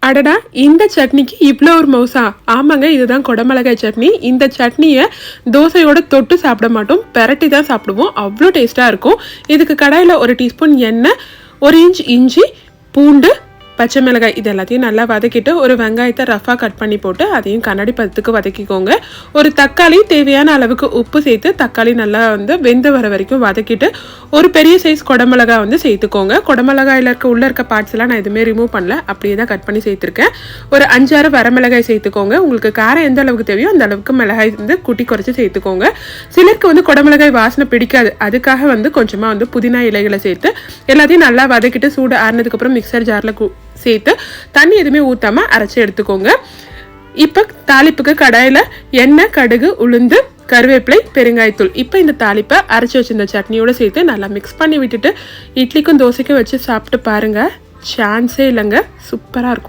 அடடா, இந்த சட்னிக்கு இவ்வளோ ஒரு மவுசா? ஆமாங்க, இதுதான் குடமிளகாய் சட்னி. இந்த சட்னியை தோசையோட தொட்டு சாப்பிட மாட்டோம், பெரட்டி தான் சாப்பிடுவோம். அவ்வளோ டேஸ்ட்டாக இருக்கும். இதுக்கு கடாயில் 1 டீஸ்பூன் எண்ணெய், 1 இன்ச் இஞ்சி, பூண்டு, பச்சை மிளகாய் இது எல்லாத்தையும் நல்லா வதக்கிட்டு ஒரு வெங்காயத்தை ரஃபாக கட் பண்ணி போட்டு அதையும் கண்ணாடி பதத்துக்கு வதக்கிக்கோங்க. ஒரு தக்காளி தேவையான அளவுக்கு உப்பு சேர்த்து தக்காளி நல்லா வெந்து வர வரைக்கும் வதக்கிட்டு ஒரு பெரிய சைஸ் குடமிளகாய் சேர்த்துக்கோங்க. குடமிளகாயில் உள்ளே இருக்க பார்ட்ஸ் எல்லாம் நான் எதுவுமே ரிமூவ் பண்ணல, அப்படியே தான் கட் பண்ணி சேர்த்துருக்கேன். ஒரு 5-6 வரமிளகாய் சேர்த்துக்கோங்க. உங்களுக்கு காரம் எந்த அளவுக்கு தேவையோ அந்த அளவுக்கு மிளகாய் குட்டி குறைச்சி சேர்த்துக்கோங்க. சிலருக்கு குடமிளகாய் வாசனை பிடிக்காது, அதுக்காக கொஞ்சமாக புதினா இலைகளை சேர்த்து எல்லாத்தையும் நல்லா வதக்கிட்டு சூடு ஆறினதுக்கப்புறம் மிக்சர் ஜாரில் சேர்த்து தண்ணி எதுவுமே ஊற்றாம அரைச்சி எடுத்துக்கோங்க. இப்போ தாளிப்புக்கு கடாயில் எண்ணெய், கடுகு, உளுந்து, கருவேப்பிலை, பெருங்காயத்தூள். இப்போ இந்த தாளிப்பை அரைச்சி வச்சிருந்த சட்னியோட சேர்த்து நல்லா மிக்ஸ் பண்ணி விட்டுட்டு இட்லிக்கும் தோசைக்கும் வச்சு சாப்பிட்டு பாருங்க. சான்ஸே இல்லைங்க, சூப்பராக இருக்கும்.